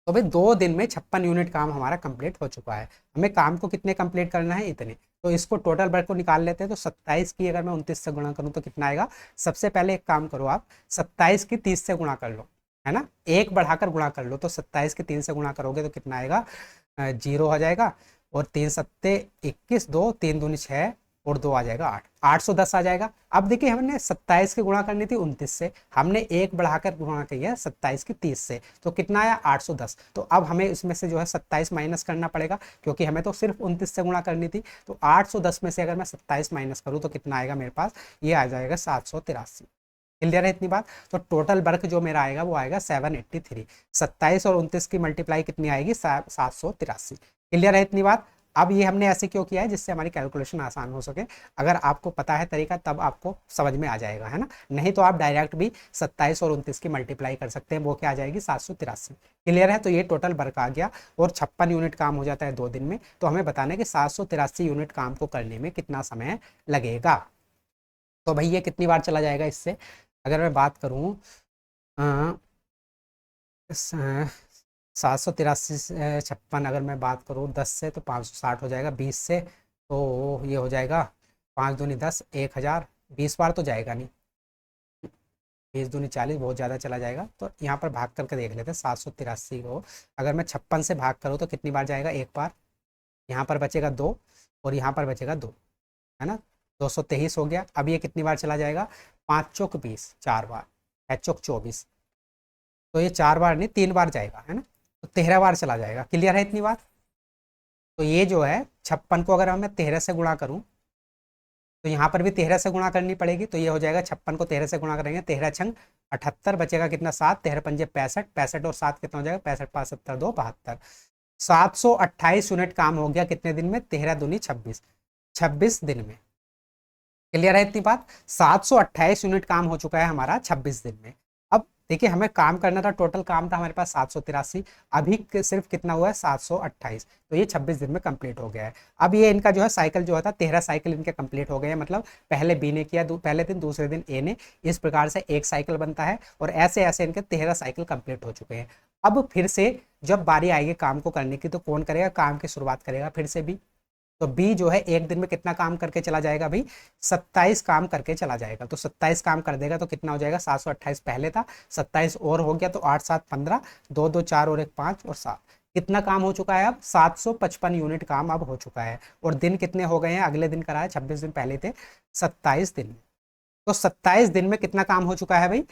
तो भाई 2 दिन में 56 यूनिट काम हमारा कंप्लीट हो चुका है। हमें काम को कितने कंप्लीट करना है, इतने। तो इसको टोटल वर्क को निकाल लेते हैं। तो 27 की अगर मैं 29 से गुणा करूं तो कितना आएगा, सबसे पहले एक काम करो आप, 27 की 30 से गुणा कर लो, है ना, एक बढ़ाकर गुणा कर लो, तो 27 की 3 से गुणा करोगे तो कितना आएगा, 0 आ जाएगा, और 3 सत्ते 21, 2 3 दूनी 6, और 2 आ जाएगा 8, 810 आ जाएगा। अब देखिए हमने 27 की गुणा करनी थी 29 से, हमने एक बढ़ाकर गुणा किया 27 की 30 से, तो कितना आया, 810। तो अब हमें इसमें से जो है 27 माइनस करना पड़ेगा, क्योंकि हमें तो सिर्फ 29 से गुणा करनी थी। तो 810 में से अगर मैं 27 माइनस करूँ तो कितना आएगा मेरे पास, ये आ जाएगा 783। क्लियर है इतनी बात? तो टोटल वर्क जो मेरा आएगा वो आएगा 783। 27 और 29 की मल्टीप्लाई कितनी आएगी, 783। क्लियर है इतनी बात? अब ये हमने ऐसे क्यों किया है, जिससे हमारी कैलकुलेशन आसान हो सके। अगर आपको पता है तरीका तब आपको समझ में आ जाएगा, है ना, नहीं तो आप डायरेक्ट भी 27 और 29 की मल्टीप्लाई कर सकते हैं, वो क्या आ जाएगी, 783। क्लियर है? तो ये टोटल वर्क आ गया, और 56 यूनिट काम हो जाता है 2 दिन में। तो हमें बताना है कि 783 यूनिट काम को करने में कितना समय लगेगा। तो भाई ये कितनी बार चला जाएगा इससे, अगर मैं बात करूँ, 783 से 56, अगर मैं बात करूँ 10 से तो 560 हो जाएगा, 20 से तो ये हो जाएगा 5 दूनी 10, 1000, 20 बार तो जाएगा नहीं, 20 दूनी 40, बहुत ज़्यादा चला जाएगा। तो यहाँ पर भाग करके देख लेते हैं, 783 को अगर मैं 56 से भाग करूँ तो कितनी बार जाएगा, एक बार, यहाँ पर बचेगा 2, और यहाँ पर बचेगा 2, है ना, 223 हो गया। अब ये कितनी बार चला जाएगा, 5 चौक 20, 4 बार, 6 चौक 24, तो ये 4 बार नहीं 3 बार जाएगा, है ना, तो 13 बार चला जाएगा। क्लियर है इतनी बात? तो ये जो है 56 को अगर मैं 13 से गुणा करूं तो यहाँ पर भी 13 से गुणा करनी पड़ेगी, तो ये हो जाएगा 56 को 13 से गुणा करेंगे, 13 छंग 78, बचेगा कितना 7, 13 पंजे 65, 65 और 7 कितना हो जाएगा, 65 5 70 2 72, 728 यूनिट काम हो गया कितने दिन में, 13 दूनी 26, 26 दिन में। क्लियर है इतनी बात? 728 यूनिट काम हो चुका है हमारा 26 दिन में। अब देखिए हमें काम करना था, टोटल काम था हमारे पास 783, अभी सिर्फ कितना हुआ है, 728, तो ये 26 दिन में कंप्लीट हो गया है। अब ये इनका जो है साइकिल जो था, 13 साइकिल इनके कंप्लीट हो गए हैं, मतलब पहले बी ने किया पहले दिन, दूसरे दिन ए ने, इस प्रकार से एक साइकिल बनता है, और ऐसे ऐसे इनके 13 साइकिल कंप्लीट हो चुके हैं। अब फिर से जब बारी आएगी काम को करने की तो कौन करेगा, काम की शुरुआत करेगा फिर से बी। तो बी जो है एक दिन में कितना काम करके चला जाएगा भाई, 27 काम करके चला जाएगा। तो 27 काम कर देगा तो कितना हो जाएगा, 728 पहले था, 27 और हो गया, तो 8 7 15, 2 2 4 और 1 5 और 7, कितना काम हो चुका है, अब 755 यूनिट काम अब हो चुका है। और दिन कितने हो गए हैं, अगले दिन कराया, 26 दिन पहले थे, 27 दिन। तो 27 दिन में कितना काम हो चुका है भाई,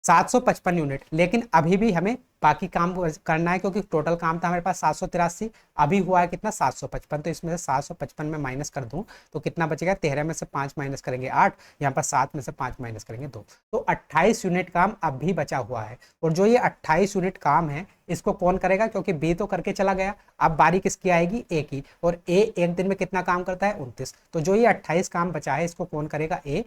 755 यूनिट। लेकिन अभी भी हमें बाकी काम करना है, क्योंकि टोटल काम था हमारे पास 783, अभी हुआ है कितना, 755। तो इसमें से 755 में माइनस कर दूं तो कितना बचेगा, 13 में से 5 माइनस करेंगे 8, यहाँ पर 7 में से 5 माइनस करेंगे 2, तो 28 यूनिट काम अब भी बचा हुआ है। और जो ये 28 यूनिट काम है इसको कौन करेगा, क्योंकि बी तो करके चला गया, अब बारी किसकी आएगी, ए की, और ए एक दिन में कितना काम करता है, 29, तो जो ये 28 काम बचा है इसको कौन करेगा, ए,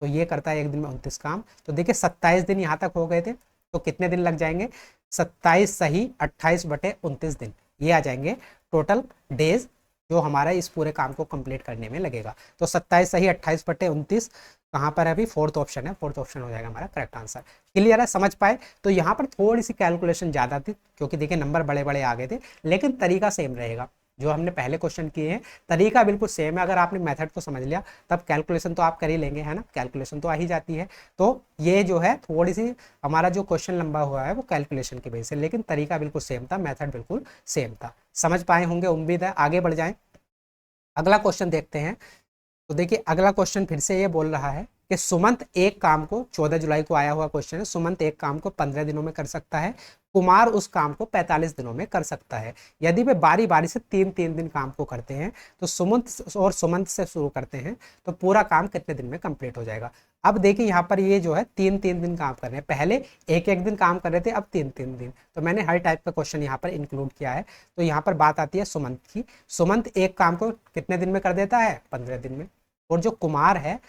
तो ये करता है एक दिन में 29 काम। तो देखिए 27 दिन यहाँ तक हो गए थे, तो कितने दिन लग जाएंगे, 27 सही 28/29 दिन, ये आ जाएंगे टोटल डेज जो हमारा इस पूरे काम को कंप्लीट करने में लगेगा। तो 27 सही 28/29 कहाँ पर है अभी, फोर्थ ऑप्शन है, फोर्थ ऑप्शन हो जाएगा हमारा करेक्ट आंसर। क्लियर है, समझ पाए? तो यहाँ पर थोड़ी सी कैलकुलेशन ज़्यादा थी, क्योंकि देखिए नंबर बड़े बड़े आ गए थे, लेकिन तरीका सेम रहेगा। जो हमने पहले क्वेश्चन किए हैं, तरीका बिल्कुल सेम है। अगर आपने मेथड को समझ लिया तब कैलकुलेशन तो आप कर ही लेंगे, है ना, कैलकुलेशन तो आ ही जाती है। तो ये जो है थोड़ी सी हमारा जो क्वेश्चन लंबा हुआ है वो कैलकुलेशन की वजह से, लेकिन तरीका बिल्कुल सेम था, मेथड बिल्कुल सेम था। समझ पाए होंगे उम्मीद है। आगे बढ़ जाएं, अगला क्वेश्चन देखते हैं। तो देखिए अगला क्वेश्चन फिर से ये बोल रहा है कि सुमंत एक काम को, 14 जुलाई को आया हुआ क्वेश्चन है, सुमंत एक काम को 15 दिनों में कर सकता है, कुमार उस काम को 45 दिनों में कर सकता है। यदि वे बारी बारी से 3-3 दिन काम को करते हैं तो सुमंत से शुरू करते हैं तो पूरा काम कितने दिन में कंप्लीट हो जाएगा। अब देखिए यहाँ पर ये जो है 3-3 दिन काम कर रहे हैं, पहले एक एक दिन काम कर रहे थे, अब 3-3 दिन। तो मैंने हर टाइप का क्वेश्चन यहाँ पर इंक्लूड किया है। तो यहाँ पर बात आती है सुमंत की। सुमंत एक काम को कितने दिन में कर देता है, 15 दिन में। और जो कुमार है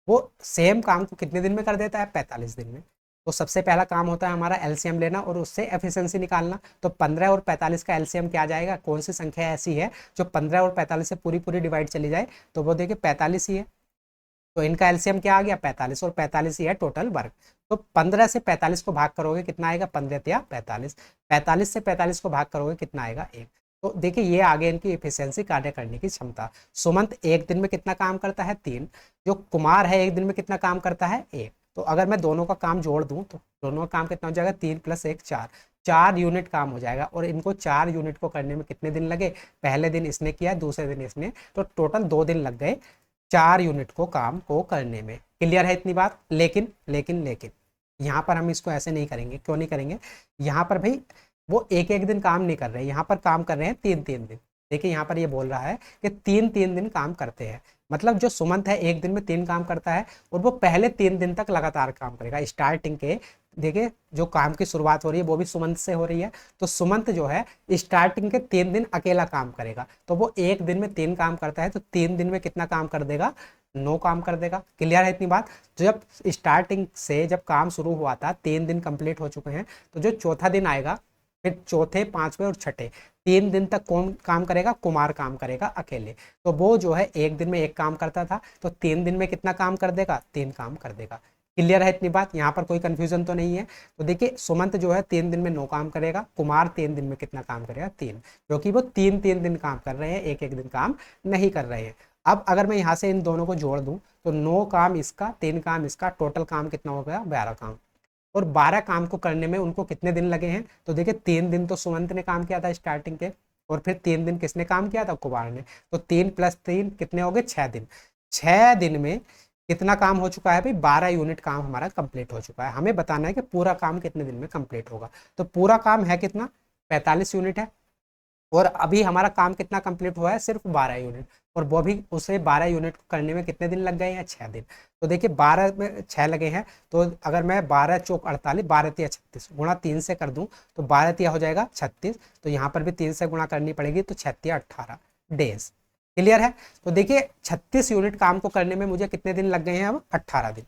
वो सेम काम को कितने दिन में कर देता है, 45 दिन में। तो सबसे पहला काम होता है हमारा एलसीएम लेना और उससे एफिशिएंसी निकालना। तो 15 और 45 का एलसीएम क्या जाएगा, कौन सी संख्या ऐसी है जो 15 और 45 से पूरी पूरी डिवाइड चली जाए, तो वो देखिए 45 ही है। तो इनका एलसीएम क्या आ गया, 45, और 45 ही है टोटल वर्ग। तो 15 से 45 को भाग करोगे कितना आएगा, 15 या 45। 45 से 45 को भाग करोगे कितना आएगा, 1। तो देखिए ये आगे इनकी इफिशियंसी, कार्य करने की क्षमता। सुमंत एक दिन में कितना काम करता है, 3। जो कुमार है एक दिन में कितना काम करता है, 1। तो अगर मैं दोनों का काम जोड़ दूं तो दोनों का काम कितना हो जाएगा, 3 + 1 4। 4 यूनिट काम हो जाएगा। और इनको 4 यूनिट को करने में कितने दिन लगे, पहले दिन इसने किया, दूसरे दिन इसने, तो टोटल 2 दिन लग गए 4 यूनिट को काम को करने में। क्लियर है इतनी बात। लेकिन लेकिन लेकिन यहाँ पर हम इसको ऐसे नहीं करेंगे। क्यों नहीं करेंगे, यहाँ पर भाई वो एक एक दिन काम नहीं कर रहे हैं, यहाँ पर काम कर रहे हैं 3-3 दिन। देखिए यहाँ पर ये बोल रहा है कि 3-3 दिन काम करते हैं। मतलब जो सुमंत है एक दिन में 3 काम करता है और वो पहले 3 दिन तक लगातार काम करेगा। स्टार्टिंग के देखिए जो काम की शुरुआत हो रही है वो भी सुमंत से हो रही है। तो सुमंत जो है स्टार्टिंग के 3 दिन अकेला काम करेगा। तो वो एक दिन में 3 काम करता है, तो 3 दिन में कितना काम कर देगा, 9 काम कर देगा। क्लियर है इतनी बात। तो जब स्टार्टिंग से जब काम शुरू हुआ था, 3 दिन कंप्लीट हो चुके हैं, तो जो चौथा दिन आएगा, फिर चौथे, पांचवें और छठे 3 दिन तक कौन काम करेगा, कुमार काम करेगा अकेले। तो वो जो है एक दिन में एक काम करता था, तो 3 दिन में कितना काम कर देगा, 3 काम कर देगा। क्लियर है इतनी बात, यहाँ पर कोई कंफ्यूजन तो नहीं है। तो देखिए सुमंत जो है 3 दिन में 9 काम करेगा, कुमार 3 दिन में कितना काम करेगा, 3, क्योंकि वो 3-3 दिन काम कर रहे हैं, एक एक दिन काम नहीं कर रहे हैं। अब अगर मैं यहाँ से इन दोनों को जोड़ दूं तो 9 काम इसका, 3 काम इसका, टोटल काम कितना हो गया, 12 काम। और 12 काम को करने में उनको कितने दिन लगे हैं, तो देखिए 3 दिन तो सुमंत ने काम किया था स्टार्टिंग के, और फिर 3 दिन किसने काम किया था, कुमार ने। तो 3 + 3 कितने हो गए, 6 दिन। 6 दिन में कितना काम हो चुका है भाई, 12 यूनिट काम हमारा कंप्लीट हो चुका है। हमें बताना है कि पूरा काम कितने दिन में कंप्लीट होगा। तो पूरा काम है कितना, 45 यूनिट है। और अभी हमारा काम कितना कंप्लीट हुआ है, सिर्फ 12 यूनिट। और वो भी उसे 12 यूनिट को करने में कितने दिन लग गए हैं, 6 दिन। तो देखिए 12 में 6 लगे हैं, तो अगर मैं 12 चौक 48, 12 तिया 36 गुणा 3 से कर दूं तो 12 तिया हो जाएगा 36। तो यहाँ पर भी 3 से गुणा करनी पड़ेगी, तो 6 तिया 18 डेज। क्लियर है। तो देखिए 36 यूनिट काम को करने में मुझे कितने दिन लग गए हैं, अब 18 दिन।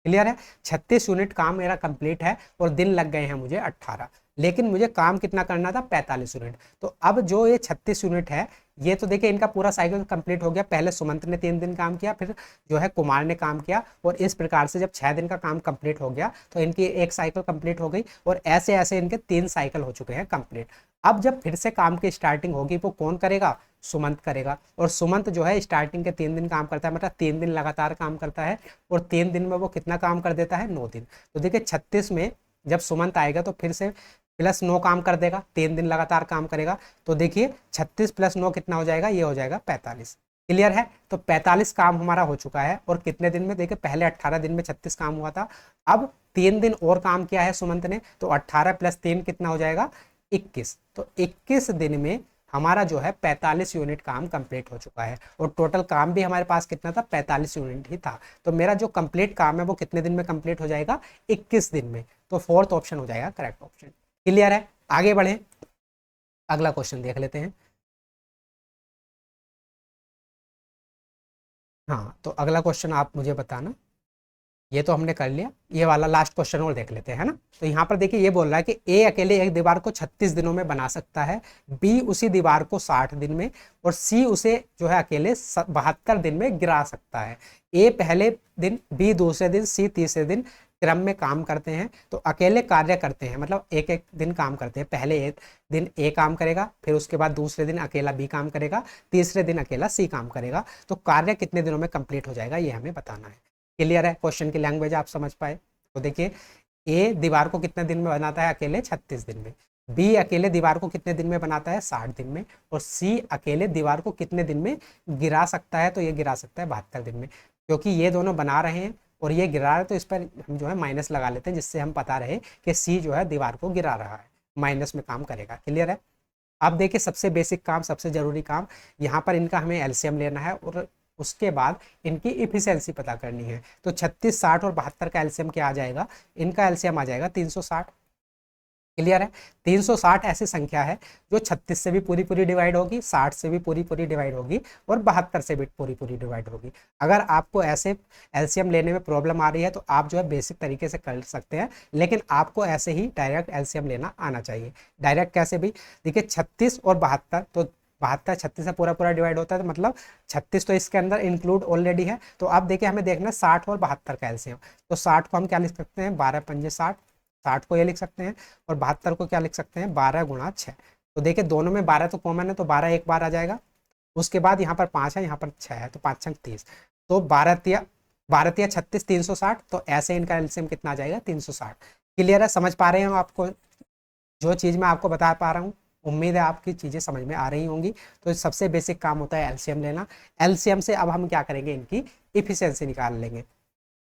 क्लियर है, 36 यूनिट काम मेरा कंप्लीट है और दिन लग गए हैं मुझे 18। लेकिन मुझे काम कितना करना था, 45 यूनिट। तो अब जो ये 36 यूनिट है, ये तो देखिए इनका पूरा साइकिल कंप्लीट हो गया। पहले सुमंत ने 3 दिन काम किया, फिर जो है कुमार ने काम किया, और इस प्रकार से जब 6 दिन का काम कंप्लीट हो गया तो इनकी एक साइकिल कंप्लीट हो गई, और ऐसे ऐसे इनके 3 साइकिल हो चुके हैं कंप्लीट। अब जब फिर से काम की स्टार्टिंग होगी वो कौन करेगा, सुमंत करेगा। और सुमंत जो है स्टार्टिंग के 3 दिन काम करता है, मतलब 3 दिन लगातार काम करता है, और 3 दिन में वो कितना काम कर देता है, 9 दिन। तो देखिए 36 में जब सुमंत आएगा तो फिर से +9 काम कर देगा, 3 दिन लगातार काम करेगा। तो देखिए 36 + 9 कितना हो जाएगा, ये हो जाएगा 45। क्लियर है। तो 45 काम हमारा हो चुका है। और कितने दिन में, देखिए पहले 18 दिन में 36 काम हुआ था, अब 3 दिन और काम किया है सुमंत ने, तो 18 + 3 कितना हो जाएगा, 21। तो 21 दिन में हमारा जो है 45 यूनिट काम कंप्लीट हो चुका है। और टोटल काम भी हमारे पास कितना था, 45 यूनिट ही था। तो मेरा जो कंप्लीट काम है वो कितने दिन में कंप्लीट हो जाएगा, 21 दिन में। तो फोर्थ ऑप्शन हो जाएगा करेक्ट ऑप्शन। क्लियर है। आगे बढ़े, अगला क्वेश्चन देख लेते हैं। हाँ, तो अगला क्वेश्चन आप मुझे बताना। ये तो हमने कर लिया, ये वाला लास्ट क्वेश्चन और देख लेते हैं, है ना। तो यहाँ पर देखिए ये बोल रहा है कि ए अकेले एक दीवार को 36 दिनों में बना सकता है, बी उसी दीवार को 60 दिन में, और सी उसे जो है अकेले 72 दिन में गिरा सकता है। ए पहले दिन, बी दूसरे दिन, सी तीसरे दिन, क्रम में काम करते हैं तो अकेले कार्य करते हैं, मतलब एक एक दिन काम करते हैं। पहले एक दिन ए काम करेगा, फिर उसके बाद दूसरे दिन अकेला बी काम करेगा, तीसरे दिन अकेला सी काम करेगा। तो कार्य कितने दिनों में कंप्लीट हो जाएगा ये हमें बताना है। क्लियर है? क्वेश्चन की लैंग्वेज आप समझ पाए? तो देखिए, ए दीवार को कितने दिन में बनाता है? अकेले 36 दिन में। बी अकेले दीवार को कितने दिन में बनाता है? 60 दिन में। और सी अकेले दीवार को कितने दिन में गिरा सकता है? तो ये गिरा सकता है 72 दिन में। क्योंकि ये दोनों बना रहे हैं और ये गिरा रहा है तो इस पर हम जो है माइनस लगा लेते हैं, जिससे हम पता रहे कि सी जो है दीवार को गिरा रहा है, माइनस में काम करेगा। क्लियर है? अब देखिए, सबसे बेसिक काम, सबसे जरूरी काम, यहाँ पर इनका हमें एलसीएम लेना है और उसके बाद इनकी इफिशियंसी पता करनी है। तो 36, 60 और 72 का एलसीएम क्या आ जाएगा? इनका एलसीएम आ जाएगा 360। क्लियर है? 360 ऐसी संख्या है जो 36 से भी पूरी पूरी डिवाइड होगी, 60 से भी पूरी पूरी डिवाइड होगी और 72 से भी पूरी पूरी डिवाइड होगी। अगर आपको ऐसे एलसीएम लेने में प्रॉब्लम आ रही है तो आप जो है बेसिक तरीके से कर सकते हैं, लेकिन आपको ऐसे ही डायरेक्ट एलसीएम लेना आना चाहिए। डायरेक्ट कैसे भी? देखिए, 36 और 72, तो 72 36 से पूरा पूरा डिवाइड होता है, तो मतलब 36 तो इसके अंदर इंक्लूड ऑलरेडी है। तो अब देखिए, हमें देखना है 60 और 72 का एलसीएम। तो 60 को हम क्या लिख सकते हैं? 12 पंजे 60, 60 को ये लिख सकते हैं। और 72 को क्या लिख सकते हैं? 12 गुणा 6। तो देखिए, दोनों में 12 तो कॉमन है, तो 12 एक बार आ जाएगा। उसके बाद यहाँ पर 5 है, यहाँ पर 6 है, तो 5 छंग 30। तो 12 तिया 36, 360। तो ऐसे इनका एलसीएम कितना आ जाएगा? 360। क्लियर है? समझ पा रहे हैं आपको जो चीज़ मैं आपको बता पा रहा हूँ? उम्मीद है आपकी चीज़ें समझ में आ रही होंगी। तो सबसे बेसिक काम होता है एलसीएम लेना। एलसीएम से अब हम क्या करेंगे? इनकी इफिशियंसी निकाल लेंगे।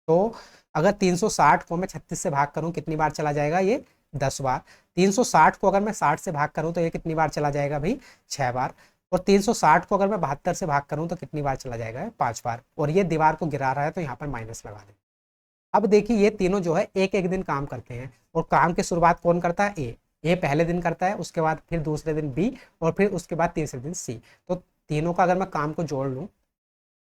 तो अगर 360 को मैं 36 से भाग करूं, कितनी बार चला जाएगा? ये 10 बार। 360 को अगर मैं 60 से भाग करूं तो ये कितनी बार चला जाएगा भाई? 6 बार। और 360 को अगर मैं 72 से भाग करूं तो कितनी बार चला जाएगा? 5 बार। और ये दीवार को गिरा रहा है तो यहाँ पर माइनस लगा दें। अब देखिए, ये तीनों जो है एक एक दिन काम करते हैं और काम की शुरुआत कौन करता है? ए पहले दिन करता है, उसके बाद फिर दूसरे दिन बी और फिर उसके बाद तीसरे दिन सी। तो तीनों का अगर मैं काम को जोड़ लूँ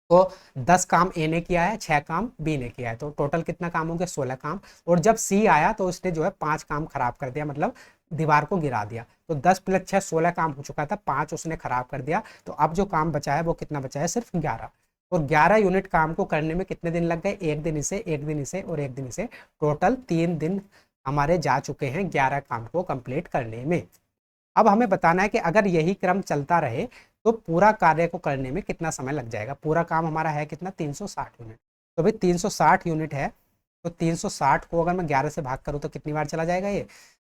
तो 10 काम ए ने किया है, 6 काम बी ने किया है, तो टोटल कितना काम हो गया? 16 काम। और जब सी आया तो उसने जो है 5 काम खराब कर दिया, मतलब दीवार को गिरा दिया। तो 10 + 6 16 काम हो चुका था, 5 उसने खराब कर दिया। तो अब जो काम बचा है वो कितना बचा है? सिर्फ 11। और 11 यूनिट काम को करने में कितने दिन लग गए? एक दिन इसे, एक दिन इसे और एक दिन इसे। टोटल 3 दिन हमारे जा चुके हैं 11 काम को कंप्लीट करने में। अब हमें बताना है कि अगर यही क्रम चलता रहे तो पूरा कार्य को करने में कितना समय लग जाएगा? पूरा काम हमारा है कितना? 360 यूनिट। तो भाई 360 यूनिट है, तो 360 को अगर मैं 11 से भाग करूँ तो कितनी बार चला जाएगा ये?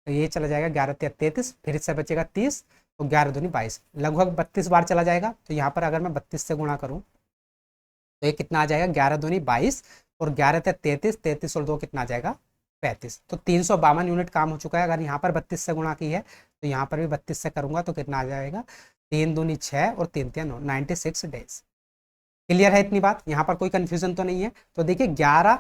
तो ये चला जाएगा 11 × 33, फिर इससे बचेगा 30, तो 11 दूनी 22, लगभग 32 बार चला जाएगा। तो यहाँ पर अगर मैं 32 से गुणा करूँ तो ये कितना आ जाएगा? 11 दूनी 22 और 11 × 33, 33 और 2 कितना आ जाएगा? 35। तो 352 यूनिट काम हो चुका है। अगर यहाँ पर 32 से गुणा की है तो यहाँ पर भी 32 से करूंगा तो कितना आ जाएगा? 3 दूनी 6 और 3 तिया 9, 96 डेज। क्लियर है इतनी बात? यहाँ पर कोई कंफ्यूजन तो नहीं है? तो देखिए, 11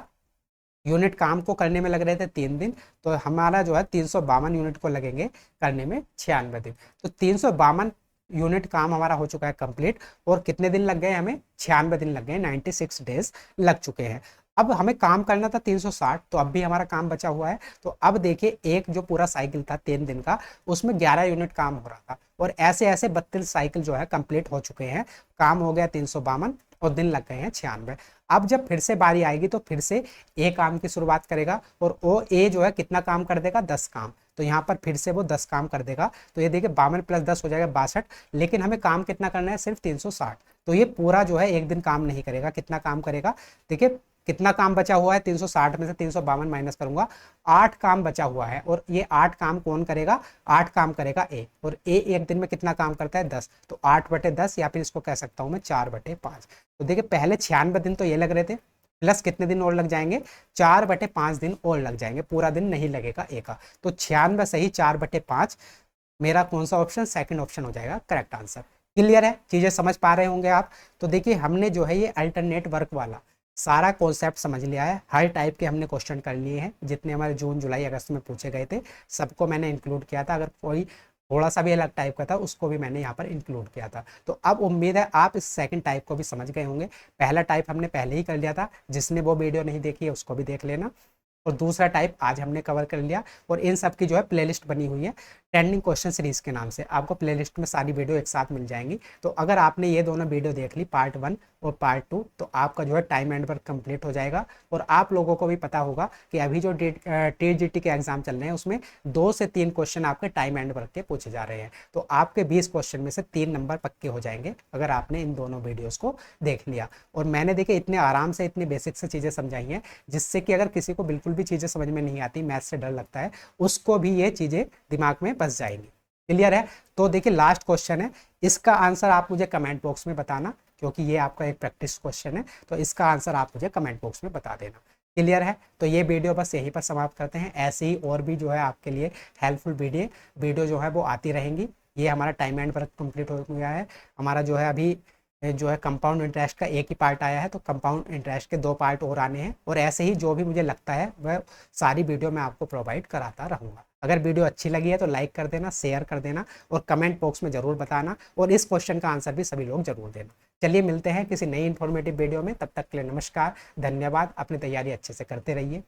यूनिट काम को करने में लग रहे थे 3 दिन, तो हमारा जो है 352 यूनिट को लगेंगे करने में 96 दिन। तो 352 यूनिट काम हमारा हो चुका है कंप्लीट। और कितने दिन लग गए हमें? 96 दिन लग गए, 96 डेज लग चुके हैं। अब हमें काम करना था 360, तो अब भी हमारा काम बचा हुआ है। तो अब देखिए, एक जो पूरा साइकिल था 3 दिन का, उसमें 11 यूनिट काम हो रहा था और ऐसे ऐसे 32 साइकिल जो है कंप्लीट हो चुके हैं। काम हो गया 352 और दिन लग गए हैं 96। अब जब फिर से बारी आएगी तो फिर से ए काम की शुरुआत करेगा और वो ए जो है कितना काम कर देगा? 10 काम। तो यहाँ पर फिर से वो 10 काम कर देगा। तो ये देखिए, 52 + 10 हो जाएगा 62। लेकिन हमें काम कितना करना है? सिर्फ 360। तो ये पूरा जो है एक दिन काम नहीं करेगा। कितना काम करेगा? देखिए, कितना काम बचा हुआ है? 360 में से 352 माइनस करूंगा, 8 काम बचा हुआ है। और ये 8 काम कौन करेगा? 8 काम करेगा ए। और ए एक दिन में कितना काम करता है? 10। तो 8/10, या फिर इसको कह सकता हूं मैं 4/5। तो देखिए, पहले 96 दिन तो ये लग रहे थे, प्लस कितने दिन और लग जाएंगे? 4/5 दिन और लग जाएंगे, पूरा दिन नहीं लगेगा ए का। तो 96 सही 4/5 मेरा कौन सा ऑप्शन? सेकंड ऑप्शन हो जाएगा करेक्ट आंसर। क्लियर है? चीजें समझ पा रहे होंगे आप? तो देखिए, हमने जो है ये अल्टरनेट वर्क वाला सारा कॉन्सेप्ट समझ लिया है। हर टाइप के हमने क्वेश्चन कर लिए हैं, जितने हमारे जून जुलाई अगस्त में पूछे गए थे सबको मैंने इंक्लूड किया था। अगर कोई थोड़ा सा भी अलग टाइप का था उसको भी मैंने यहाँ पर इंक्लूड किया था। तो अब उम्मीद है आप इस सेकंड टाइप को भी समझ गए होंगे। पहला टाइप हमने पहले ही कर लिया था, जिसने वो वीडियो नहीं देखी है उसको भी देख लेना। और दूसरा टाइप आज हमने कवर कर लिया और इन सब की जो है प्लेलिस्ट बनी हुई है ट्रेंडिंग क्वेश्चन सीरीज के नाम से। आपको प्लेलिस्ट में सारी वीडियो एक साथ मिल जाएंगी। तो अगर आपने ये दोनों वीडियो देख ली, पार्ट 1 और पार्ट 2, तो आपका जो है टाइम एंड वर्क कंप्लीट हो जाएगा। और आप लोगों को भी पता होगा कि अभी जो TGT के एग्जाम चल रहे हैं उसमें 2 से 3 क्वेश्चन आपके टाइम एंड वर्क के पूछे जा रहे हैं। तो आपके 20 क्वेश्चन में से 3 नंबर पक्के हो जाएंगे अगर आपने इन दोनों वीडियोस को देख लिया। और मैंने देखिए इतने आराम से इतनी बेसिक से चीज़ें समझाई हैं, जिससे कि अगर किसी को बिल्कुल भी चीज़ें समझ में नहीं आती, मैथ से डर लगता है, उसको भी ये चीज़ें दिमाग में बस जाएंगी। क्लियर है? तो देखिए लास्ट क्वेश्चन है, इसका आंसर आप मुझे कमेंट बॉक्स में बताना, क्योंकि ये आपका एक प्रैक्टिस क्वेश्चन है। तो इसका आंसर आप मुझे कमेंट बॉक्स में बता देना। क्लियर है? तो ये वीडियो बस यहीं पर समाप्त करते हैं। ऐसे ही और भी जो है आपके लिए हेल्पफुल वीडियो जो है वो आती रहेंगी। ये हमारा टाइम एंड वर्क कंप्लीट हो गया है। हमारा जो है अभी जो है कंपाउंड इंटरेस्ट का एक ही पार्ट आया है, तो कंपाउंड इंटरेस्ट के 2 पार्ट और आने हैं। और ऐसे ही जो भी मुझे लगता है वह सारी वीडियो मैं आपको प्रोवाइड कराता रहूँगा। अगर वीडियो अच्छी लगी है तो लाइक कर देना, शेयर कर देना और कमेंट बॉक्स में ज़रूर बताना, और इस क्वेश्चन का आंसर भी सभी लोग जरूर देना। चलिए मिलते हैं किसी नई इन्फॉर्मेटिव वीडियो में, तब तक के लिए नमस्कार, धन्यवाद। अपनी तैयारी अच्छे से करते रहिए।